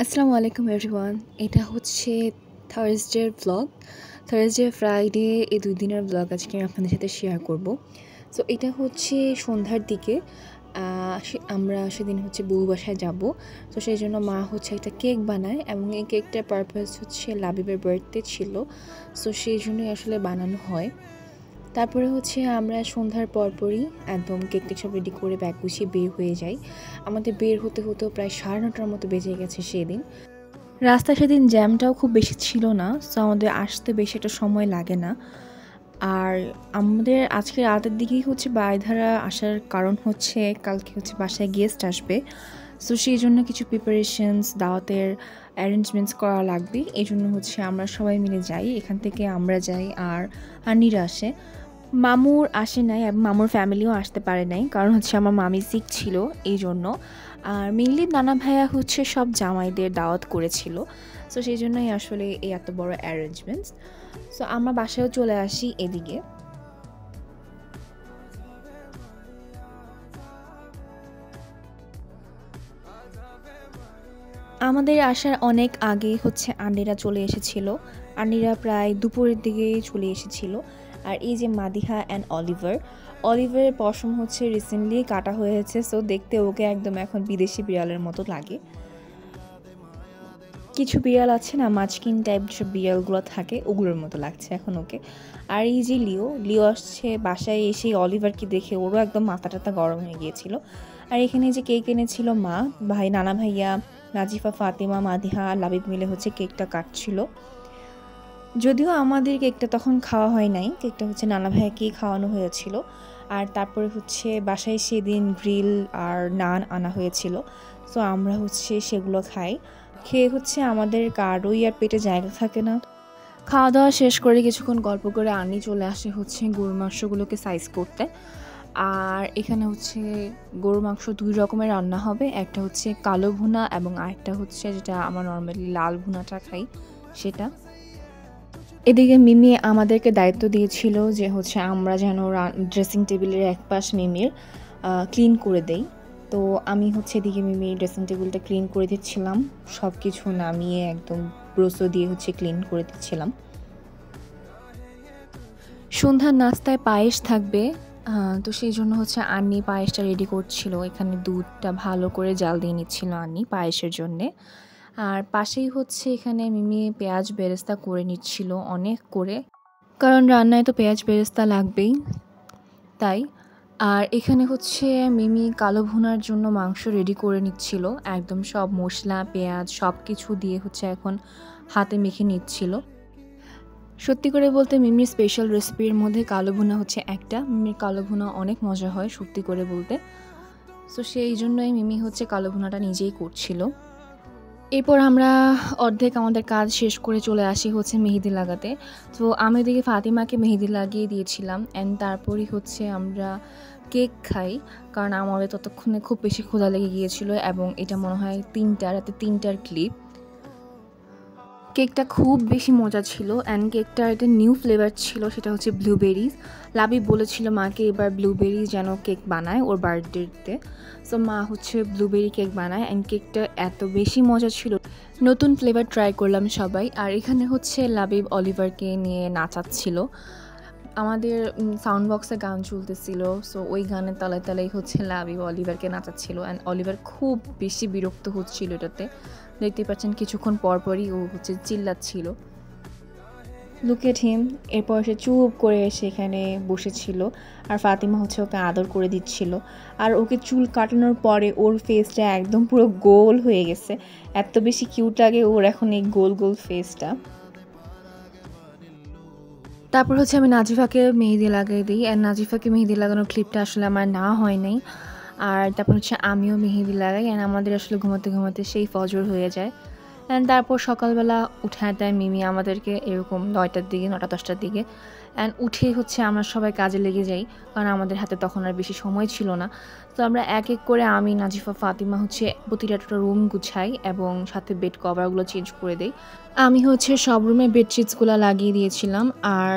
আসসালামু আলাইকুম এভরিওয়ান। এটা হচ্ছে থার্সডের ব্লগ। থার্সডে, ফ্রাইডে এই ২ দিনের ব্লগ আজকে আমি আপনাদের সাথে শেয়ার করব। সো এটা হচ্ছে সন্ধ্যার দিকে। আমরা সেদিন হচ্ছে বউ বাসায় যাব। তো সেই জন্য মা হচ্ছে একটা কেক বানায় এবং এই কেকটার পারপাস হচ্ছে লাবিবের বার্থডে ছিল। সো সেই জন্যই আসলে বানানো হয়। তারপরে হচ্ছে আমরা সন্ধ্যার পরপরই একদম কেক সব রেডি করে ব্যাগ গুছিয়ে বের হয়ে যাই। আমাদের বের হতে হতেও প্রায় 9:30টার মতো বেজে গেছে সেদিন। রাস্তায় সেদিন জ্যামটাও খুব বেশি ছিল না, সো আমাদের আসতে বেশি একটা সময় লাগে না। আর আমাদের আজকে রাতের দিকেই হচ্ছে বারিধারা আসার কারণ হচ্ছে কালকে হচ্ছে বাসায় গেস্ট আসবে। সো সেই জন্য কিছু প্রিপারেশনস, দাওয়াতের অ্যারেঞ্জমেন্টস করা লাগবে। এই জন্য হচ্ছে আমরা সবাই মিলে যাই। এখান থেকে আমরা যাই আর আন্নিরা আসে। মামুর আসে নাই এবং মামুর ফ্যামিলিও আসতে পারে নাই, কারণ হচ্ছে আমার মামি সিক ছিল এই জন্য। আর মেনলি নানা ভাইয়া হচ্ছে সব জামাইদের দাওয়াত করেছিল। সো সেই জন্যই আসলে এই এত বড় অ্যারেঞ্জমেন্টস। সো আমরা বাসায়ও চলে আসি এদিকে। আমাদের আসার অনেক আগে হচ্ছে আন্টিরা চলে এসেছিল। আন্টিরা প্রায় দুপুরের দিকেই চলে এসেছিল। আর এই যে মাদিহা অ্যান্ড অলিভারের পশম হচ্ছে রিসেন্টলি কাটা হয়েছে, সো দেখতে ওকে একদম এখন বিদেশি বিড়ালের মতো লাগে। কিছু বিড়াল আছে না, মাছকিন টাইপ যে বিড়ালগুলো থাকে ওগুলোর মতো লাগছে এখন ওকে। আর এই যে লিও আসছে বাসায় এসে অলিভারকে দেখে ওরও একদম মাথা টাথা গরম হয়ে গিয়েছিল। আর এখানে যে কেক এনেছিল মা, নানা ভাইয়া, নাজিফা, ফাতেমা, মাদিহা, লাবিব মিলে হচ্ছে কেকটা কাটছিল। যদিও আমাদের কেকটা তখন খাওয়া হয় নাই, কেকটা হচ্ছে নানা ভাইয়াকেই খাওয়ানো হয়েছিল। আর তারপরে হচ্ছে বাসায় সেদিন গ্রিল আর নান আনা হয়েছিল, সো আমরা হচ্ছে সেগুলো খাই। খেয়ে হচ্ছে আমাদের কারোই আর পেটে জায়গা থাকে না। খাওয়া দাওয়া শেষ করে কিছুক্ষণ গল্প করে আনি চলে আসে হচ্ছে গরুর মাংসগুলোকে সাইজ করতে। আর এখানে হচ্ছে গরুর মাংস 2 রকমের রান্না হবে, একটা হচ্ছে কালো ভুনা এবং আরেকটা হচ্ছে যেটা আমরা নর্মালি লাল ভুনাটা খাই সেটা। এদিকে মিমি আমাদেরকে দায়িত্ব দিয়েছিল যে হচ্ছে আমরা যেন ড্রেসিং টেবিলের এক পাশ মিমির ক্লিন করে দেই। তো আমি হচ্ছে এদিকে মিমির ড্রেসিং টেবিলটা ক্লিন করে দিচ্ছিলাম, সব কিছু নামিয়ে একদম ব্রোসো দিয়ে হচ্ছে ক্লিন করে দিচ্ছিলাম। সন্ধ্যার নাস্তায় পায়েস থাকবে, তো সেই জন্য হচ্ছে আন্নি পায়েসটা রেডি করছিল। এখানে দুধটা ভালো করে জাল দিয়ে নিচ্ছিল আন্নি পায়েসের জন্যে। আর পাশেই হচ্ছে এখানে মিমি পেঁয়াজ বেরেস্তা করে নিচ্ছিল অনেক করে, কারণ রান্নায় তো পেঁয়াজ বেরেস্তা লাগবেই তাই। আর এখানে হচ্ছে মিমি কালো ভুনার জন্য মাংস রেডি করে নিচ্ছিল, একদম সব মশলা পেঁয়াজ সব কিছু দিয়ে হচ্ছে এখন হাতে মেখে নিচ্ছিল। সত্যি করে বলতে মিমির স্পেশাল রেসিপির মধ্যে কালো ভুনা হচ্ছে একটা। মিমির কালো ভুনা অনেক মজা হয় সত্যি করে বলতে। সো সেই জন্যই মিমি হচ্ছে কালো ভুনাটা নিজেই করছিল। এরপর আমরা অর্ধেক আমাদের কাজ শেষ করে চলে আসি হচ্ছে মেহেদি লাগাতে। তো আমি ওদিকে ফাতিমাকে মেহেদি লাগিয়ে দিয়েছিলাম অ্যান্ড তারপরই হচ্ছে আমরা কেক খাই, কারণ আমাদের ততক্ষণে খুব বেশি ক্ষুধা লেগে গিয়েছিল এবং এটা মনে হয় রাতে 3টার ক্লিপ। কেকটা খুব বেশি মজা ছিল অ্যান্ড কেকটার একটা নিউ ফ্লেভার ছিল, সেটা হচ্ছে ব্লুবেরিজ। লাবি বলেছিল মাকে এবার ব্লুবেরি যেন কেক বানায় ওর বার্থডেতে। সো মা হচ্ছে ব্লুবেরি কেক বানায় অ্যান্ড কেকটা এত বেশি মজা ছিল। নতুন ফ্লেভার ট্রাই করলাম সবাই। আর এখানে হচ্ছে লাবিব অলিভারকে নিয়ে নাচাচ্ছিল। আমাদের সাউন্ড বক্সে গান চলতেছিল, সো ওই গানের তালে তালেই হচ্ছে লাবিব অলিভারকে নাচাচ্ছিল অ্যান্ড অলিভার খুব বেশি বিরক্ত হচ্ছিল এটাতে। দেখতে পাচ্ছেন কিছুক্ষণ পরপরই ও হচ্ছে চিল্লাচ্ছিল, লুক এট হিম। এরপর সে চুপ করে এসে এখানে বসেছিল আর ফাতিমা হচ্ছে ওকে আদর করে দিচ্ছিল। আর ওকে চুল কাটানোর পরে ওর ফেসটা একদম পুরো গোল হয়ে গেছে, এত বেশি কিউট লাগে ওর এখন এই গোল গোল ফেসটা। তারপর হচ্ছে আমি নাজিফাকে মেহেদি লাগিয়ে দিই অ্যান্ড নাজিফাকে মেহেদি লাগানোর ক্লিপটা আসলে আমার না হয় নাই। আর তারপর হচ্ছে আমিও মেহেদি লাগাই অ্যান্ড আমাদের আসলে ঘুমাতে ঘুমাতে সেই ফজর হয়ে যায়। অ্যান্ড তারপর সকালবেলা উঠায় দেয় মিমি আমাদেরকে এরকম 9টার দিকে, 9টা 10টার দিকে। অ্যান্ড উঠেই হচ্ছে আমরা সবাই কাজে লেগে যাই, কারণ আমাদের হাতে তখন আর বেশি সময় ছিল না। তো আমরা এক এক করে আমি, নাজিফা, ফাতিমা হচ্ছে প্রতিটা রুম গুছাই এবং সাথে বেড কভারগুলো চেঞ্জ করে দেই। আমি হচ্ছে সব রুমে বেডশিটসগুলো লাগিয়ে দিয়েছিলাম আর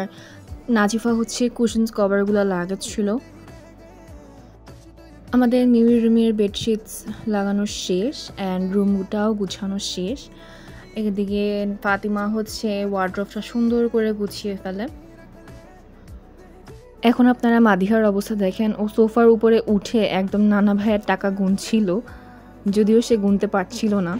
নাজিফা হচ্ছে কুশনস কভারগুলো লাগাচ্ছিল। আমাদের মিমি রুমের বেডশিটস লাগানো শেষ অ্যান্ড রুমটাও গুছানো শেষ। এদিকে ফাতিমা হচ্ছে ওয়ার্ড্রোবটা সুন্দর করে গুছিয়ে ফেলে। এখন আপনারা মাদিহার অবস্থা দেখেন, ও সোফার উপরে উঠে একদম নানা ভাইয়ের টাকা গুনছিল, যদিও সে গুনতে পারছিল না।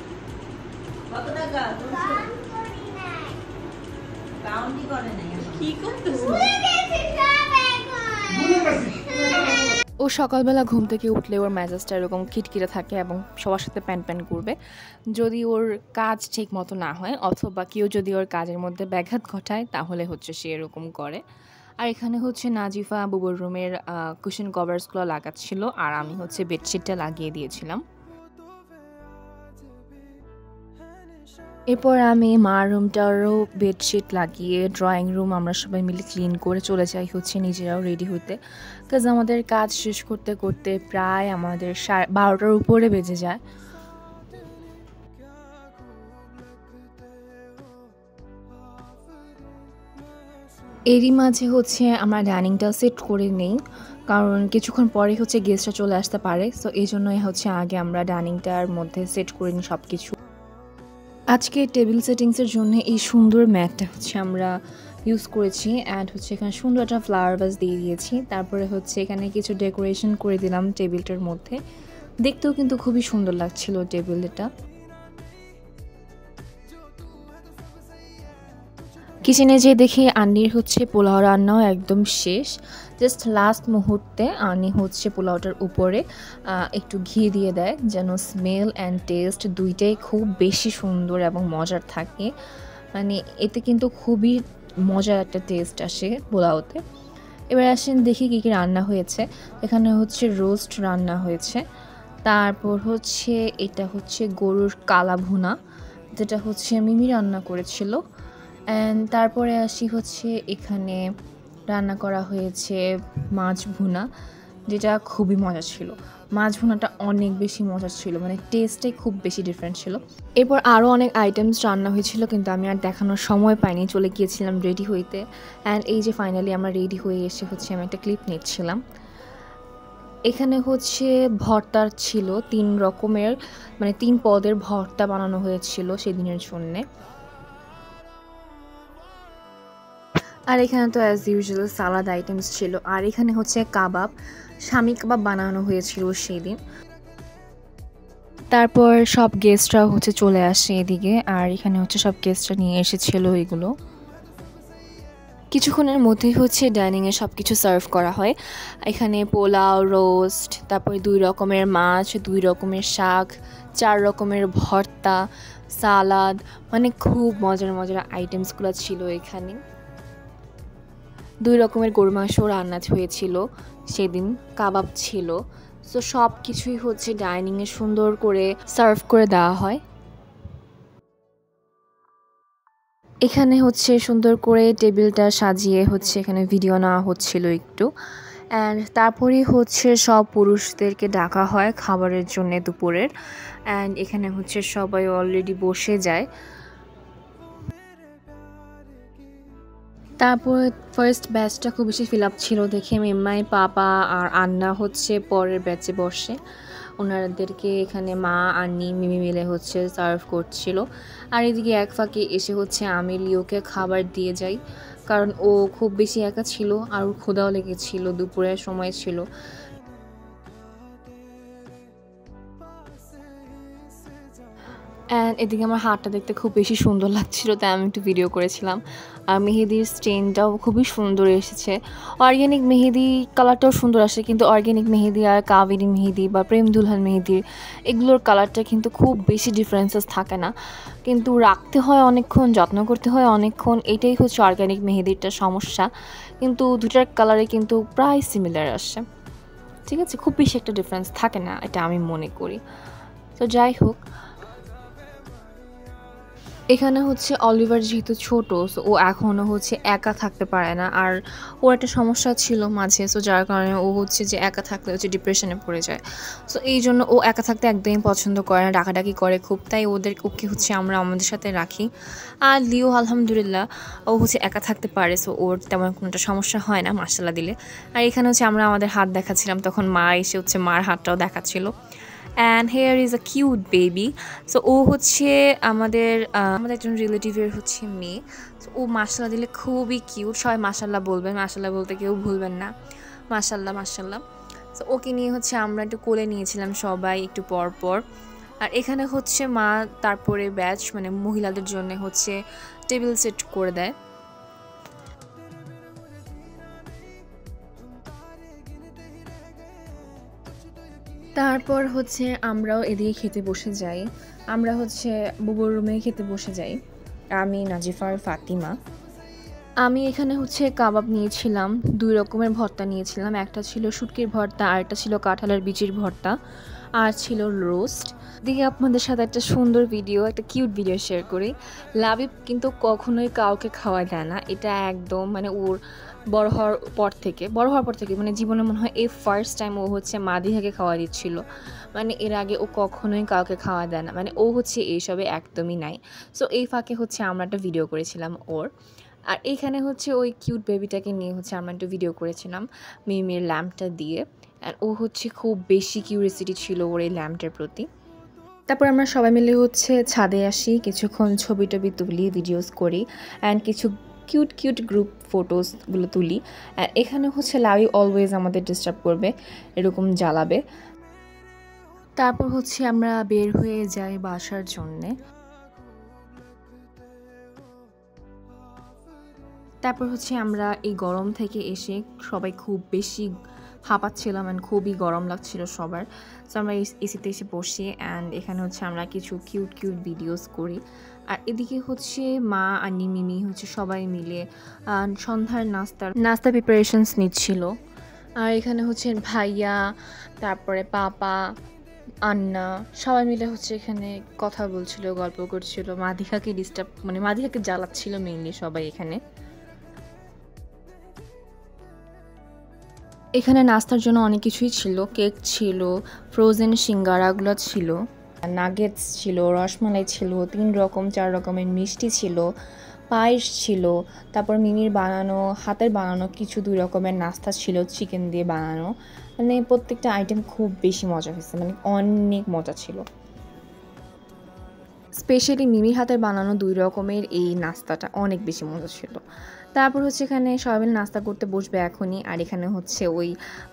ও সকালবেলা ঘুম থেকে উঠলে ওর মেজাজটা এরকম খিটখিটে থাকে এবং সবার সাথে প্যান প্যান করবে যদি ওর কাজ ঠিক মতো না হয়, অথবা কেউ যদি ওর কাজের মধ্যে ব্যাঘাত ঘটায় তাহলে হচ্ছে সে এরকম করে। আর এখানে হচ্ছে নাজিফা বুবুর রুমের কুশন কভার্সগুলো লাগাচ্ছিল আর আমি হচ্ছে বেডশিটটা লাগিয়ে দিয়েছিলাম। এরপর আমি মার রুমটারও বেডশিট লাগিয়ে ড্রয়িং রুম আমরা সবাই মিলে ক্লিন করে চলে যাই হচ্ছে নিজেরাও রেডি হইতে, কাজ আমাদের কাজ শেষ করতে করতে প্রায় আমাদের 12টার উপরে বেজে যায়। এরই মাঝে হচ্ছে আমরা ডাইনিংটা সেট করে নেই, কারণ কিছুক্ষণ পরে হচ্ছে গেস্টরা চলে আসতে পারে, সো এই জন্যই হচ্ছে আগে আমরা ডাইনিংটার মধ্যে সেট করে নিই সব কিছু। আজকে টেবিল সেটিংসের জন্য এই সুন্দর ম্যাটটা হচ্ছে আমরা ইউজ করেছি অ্যান্ড হচ্ছে এখানে সুন্দর একটা ফ্লাওয়ার ভাস দিয়ে দিয়েছি। তারপরে হচ্ছে এখানে কিছু ডেকোরেশন করে দিলাম টেবিলটার মধ্যে, দেখতেও কিন্তু খুবই সুন্দর লাগছিল টেবিলটা। কিচেনে যে দেখি আন্নির হচ্ছে পোলাও রান্নাও একদম শেষ, জাস্ট লাস্ট মুহূর্তে আনি হচ্ছে পোলাওটার উপরে একটু ঘি দিয়ে দেয় যেন স্মেল অ্যান্ড টেস্ট দুইটাই খুব বেশি সুন্দর এবং মজার থাকে, মানে এতে কিন্তু খুবই মজার একটা টেস্ট আসে পোলাওতে। এবার আসেন দেখি কী কী রান্না হয়েছে। এখানে হচ্ছে রোস্ট রান্না হয়েছে, তারপর হচ্ছে এটা হচ্ছে গরুর কালা ভুনা যেটা হচ্ছে মিমি রান্না করেছিল, অ্যান্ড তারপরে আসি হচ্ছে এখানে রান্না করা হয়েছে মাছ ভুনা, যেটা খুবই মজা ছিল। মাছ ভুনাটা অনেক বেশি মজা ছিল, মানে টেস্টটাই খুব বেশি ডিফারেন্ট ছিল। এরপর আরও অনেক আইটেমস রান্না হয়েছিল কিন্তু আমি আর দেখানোর সময় পাইনি, চলে গিয়েছিলাম রেডি হইতে। অ্যান্ড এই যে ফাইনালি আমরা রেডি হয়ে এসে হচ্ছে আমি একটা ক্লিপ নিচ্ছিলাম। এখানে হচ্ছে ভর্তা ছিল 3 রকমের, মানে 3 পদের ভর্তা বানানো হয়েছিল সেদিনের জন্যে। আর এখানে তো অ্যাজ ইউজুয়াল সালাদ আইটেমস ছিল, আর এখানে হচ্ছে কাবাব, স্বামী কাবাব বানানো হয়েছিল সেদিন। তারপর সব গেস্টরা হচ্ছে চলে আসে এদিকে, আর এখানে হচ্ছে সব গেস্টরা নিয়ে এসেছিল এগুলো। কিছুক্ষণের মধ্যেই হচ্ছে ডাইনিংয়ে সব কিছু সার্ভ করা হয়। এখানে পোলাও, রোস্ট, তারপরে 2 রকমের মাছ, 2 রকমের শাক, 4 রকমের ভর্তা, সালাদ, মানে খুব মজার মজার আইটেমসগুলো ছিল এখানে। 2 রকমের গরুর মাংস রান্না হয়েছিল সেদিন, কাবাব ছিল। সো সব কিছুই হচ্ছে ডাইনিংয়ে সুন্দর করে সার্ভ করে দেওয়া হয়। এখানে হচ্ছে সুন্দর করে টেবিলটা সাজিয়ে হচ্ছে এখানে ভিডিও নেওয়া হচ্ছিল একটু, অ্যান্ড তারপরেই হচ্ছে সব পুরুষদেরকে ডাকা হয় খাবারের জন্য দুপুরের, অ্যান্ড এখানে হচ্ছে সবাই অলরেডি বসে যায়। তারপর ফার্স্ট ব্যাচটা খুব বেশি ফিল আপ ছিল দেখে মেম্মাই, পাপা আর আন্না হচ্ছে পরের ব্যাচে বসে, ওনাদেরকে এখানে মা আন্নি মিমি মিলে হচ্ছে সার্ভ করছিল। আর এদিকে এক ফাঁকে এসে হচ্ছে আমি লিওকে খাবার দিয়ে যাই, কারণ ও খুব বেশি একা ছিল আর ওর ক্ষুধাও লেগেছিল, দুপুরের সময় ছিল। অ্যান্ড এদিকে আমার হাতটা দেখতে খুব বেশি সুন্দর লাগছিল, তাই আমি একটু ভিডিও করেছিলাম। আর মেহেদির স্টেনটাও খুবই সুন্দর এসেছে। অর্গ্যানিক মেহেদি কালারটাও সুন্দর আসে, কিন্তু অর্গ্যানিক মেহেদি আর কাবেরি মেহেদি বা প্রেম দুলহান মেহেদির এগুলোর কালারটা কিন্তু খুব বেশি ডিফারেন্সেস থাকে না, কিন্তু রাখতে হয় অনেকক্ষণ, যত্ন করতে হয় অনেকক্ষণ, এটাই হচ্ছে অর্গ্যানিক মেহেদিরটা সমস্যা। কিন্তু দুটার কালারে কিন্তু প্রায় সিমিলার আসে, ঠিক আছে, খুব বেশি একটা ডিফারেন্স থাকে না, এটা আমি মনে করি। তো যাই হোক, এখানে হচ্ছে অলিভার যেহেতু ছোট, সো ও এখনও হচ্ছে একা থাকতে পারে না। আর ওর একটা সমস্যা ছিল মাঝে, সো যার কারণে ও হচ্ছে যে একা থাকলে হচ্ছে ডিপ্রেশনে পড়ে যায়। সো এইজন্য ও একা থাকতে একদমই পছন্দ করে না, ডাকাডাকি করে খুব। তাই ওকে হচ্ছে আমরা আমাদের সাথে রাখি। আর লিও আলহামদুলিল্লাহ ও হচ্ছে একা থাকতে পারে, সো ওর তেমন কোনো একটা সমস্যা হয় না মাশাআল্লাহ দিলে। আর এখানে হচ্ছে আমরা আমাদের হাত দেখাচ্ছিলাম, তখন মা এসে হচ্ছে মার হাতটাও দেখাচ্ছিল। And here is a cute baby. So ও হচ্ছে আমাদের একজন রিলেটিভের হচ্ছে মেয়ে। সো ও মাশাআল্লাহ দিলে খুবই কিউট। সবাই মাশাআল্লাহ বলবেন, মাশাআল্লাহ বলতে কেউ ভুলবেন না। মাশাআল্লাহ মাশাআল্লাহ। সো ওকে নিয়ে হচ্ছে আমরা একটু কোলে নিয়েছিলাম সবাই একটু পর পর। আর এখানে হচ্ছে মা তারপরে ব্যাচ মানে মহিলাদের জন্য হচ্ছে টেবিল সেট করে দেয়। তারপর হচ্ছে আমরাও এদিকে খেতে বসে যাই। আমরা হচ্ছে বুবুর রুমে খেতে বসে যাই, আমি, নাজিফা আর ফাতিমা। আমি এখানে হচ্ছে কাবাব নিয়েছিলাম, 2 রকমের ভর্তা নিয়েছিলাম। একটা ছিল শুটকির ভর্তা, আর একটা ছিল কাঁঠালের বিচির ভর্তা, আর ছিল রোস্ট। দিকে আপনাদের সাথে একটা সুন্দর ভিডিও, একটা কিউট ভিডিও শেয়ার করি। লাবিব কিন্তু কখনোই কাউকে খাওয়া দেয় না, এটা একদম মানে ওর বড় হওয়ার পর থেকে মানে জীবনে মনে হয় এই ফার্স্ট টাইম ও হচ্ছে মাদিহাকে খাওয়া দিচ্ছিল। মানে এর আগে ও কখনোই কাউকে খাওয়া দেয় না, মানে ও হচ্ছে এইসবে একদমই নাই। সো এই ফাঁকে হচ্ছে আমরা একটা ভিডিও করেছিলাম ওর। আর এইখানে হচ্ছে ওই কিউট বেবিটাকে নিয়ে হচ্ছে আমরা একটু ভিডিও করেছিলাম মিমির ল্যাম্পটা দিয়ে। অ্যান্ড ও হচ্ছে খুব বেশি কিউরিয়াসিটি ছিল ওর এই ল্যাম্পটার প্রতি। তারপর আমরা সবাই মিলে হচ্ছে ছাদে আসি, কিছুক্ষণ ছবি টবি তুলি, ভিডিওস করি, অ্যান্ড কিছু কিউট কিউট গ্রুপ ফটোসগুলো তুলি। আর এখানে হচ্ছে লাভি অলওয়েজ আমাদের ডিস্টার্ব করবে, এরকম জ্বালাবে। তারপর হচ্ছে আমরা বের হয়ে যাই বাসার জন্যে। তারপর হচ্ছে আমরা এই গরম থেকে এসে সবাই খুব বেশি হাঁপাচ্ছিলাম অ্যান্ড খুবই গরম লাগছিল সবার। সো আমরা এসিতে এসে বসি, অ্যান্ড এখানে হচ্ছে আমরা কিছু কিউট কিউট ভিডিওস করি। আর এদিকে হচ্ছে মা আর মিমি হচ্ছে সবাই মিলে সন্ধ্যার নাস্তা প্রিপারেশনস নিচ্ছিল। আর এখানে হচ্ছে ভাইয়া, তারপরে পাপা, আন্না সবাই মিলে হচ্ছে এখানে কথা বলছিল, গল্প করছিল, মাদিহাকে জ্বালাচ্ছিল মেইনলি সবাই এখানে। এখানে নাস্তার জন্য অনেক কিছুই ছিল, কেক ছিল, ফ্রোজেন সিঙ্গারাগুলো ছিল, নাগেটস ছিল, রসমালাই ছিল, 3 রকম 4 রকমের মিষ্টি ছিল, পায়েস ছিল। তারপর মিমির হাতের বানানো কিছু 2 রকমের নাস্তা ছিল চিকেন দিয়ে বানানো। মানে প্রত্যেকটা আইটেম খুব বেশি মজা হয়েছে, মানে অনেক মজা ছিল। স্পেশালি মিমির হাতের বানানো 2 রকমের এই নাস্তাটা অনেক বেশি মজা ছিল। তারপর হচ্ছে এখানে সবাই মিলে নাস্তা করতে বসবে এখনই। আর এখানে হচ্ছে ওই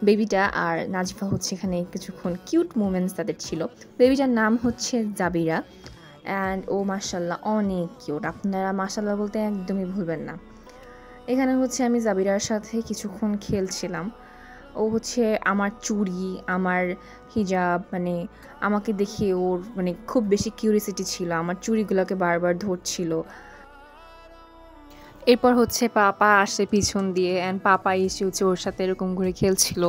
বেবিটা আর নাজিফা হচ্ছে এখানে কিছুক্ষণ কিউট মোমেন্টস তাদের ছিল। বেবিটার নাম হচ্ছে জাবিরা, অ্যান্ড ও মাশাল্লাহ অনেক কিউট, আপনারা মাশাল্লাহ বলতে একদমই ভুলবেন না। এখানে হচ্ছে আমি জাবিরার সাথে কিছুক্ষণ খেলছিলাম। ও হচ্ছে আমার চুড়ি, আমার হিজাব, মানে আমাকে দেখে ওর মানে খুব বেশি কিউরিয়াসিটি ছিল, আমার চুড়িগুলোকে বারবার ধরছিল। এরপর হচ্ছে পাপা আসে পিছন দিয়ে, অ্যান্ড পাপা এসে হচ্ছে ওর সাথে এরকম করে খেলছিল।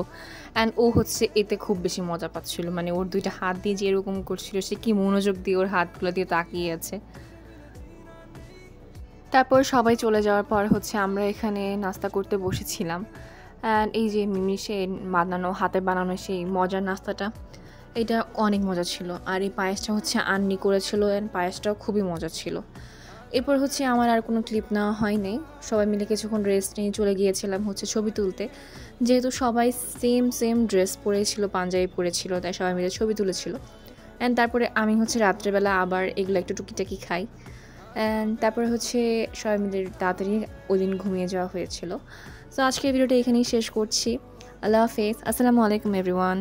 অ্যান্ড ও হচ্ছে এতে খুব বেশি মজা পাচ্ছিল, মানে ওর 2টা হাত দিয়ে যে এরকম করছিল, সে কি মনোযোগ দিয়ে ওর হাতগুলো দিয়ে তাকিয়ে আছে। তারপর সবাই চলে যাওয়ার পর হচ্ছে আমরা এখানে নাস্তা করতে বসেছিলাম। অ্যান্ড এই যে মিমি সে হাতে বানানো সেই মজার নাস্তাটা, এটা অনেক মজা ছিল। আর এই পায়েসটা হচ্ছে আন্নি করেছিল, অ্যান্ড পায়েসটাও খুবই মজা ছিল। এরপর হচ্ছে আমার আর কোনো ক্লিপ নেওয়া হয়নি, সবাই মিলে কিছুক্ষণ রেস্ট নিয়ে চলে গিয়েছিলাম হচ্ছে ছবি তুলতে। যেহেতু সবাই সেম ড্রেস পরেছিল, পাঞ্জাবি পরেছিল, তাই সবাই মিলে ছবি তুলেছিল। অ্যান্ড তারপরে আমি হচ্ছে রাত্রেবেলা আবার এগুলো একটু টুকিটাকি খাই। অ্যান্ড তারপরে হচ্ছে সবাই মিলে তাড়াতাড়ি ওই দিন ঘুমিয়ে যাওয়া হয়েছিল। সো আজকের ভিডিওটা এখানেই শেষ করছি। আল্লাহ হাফেজ, আসসালামু আলাইকুম এভরিওয়ান।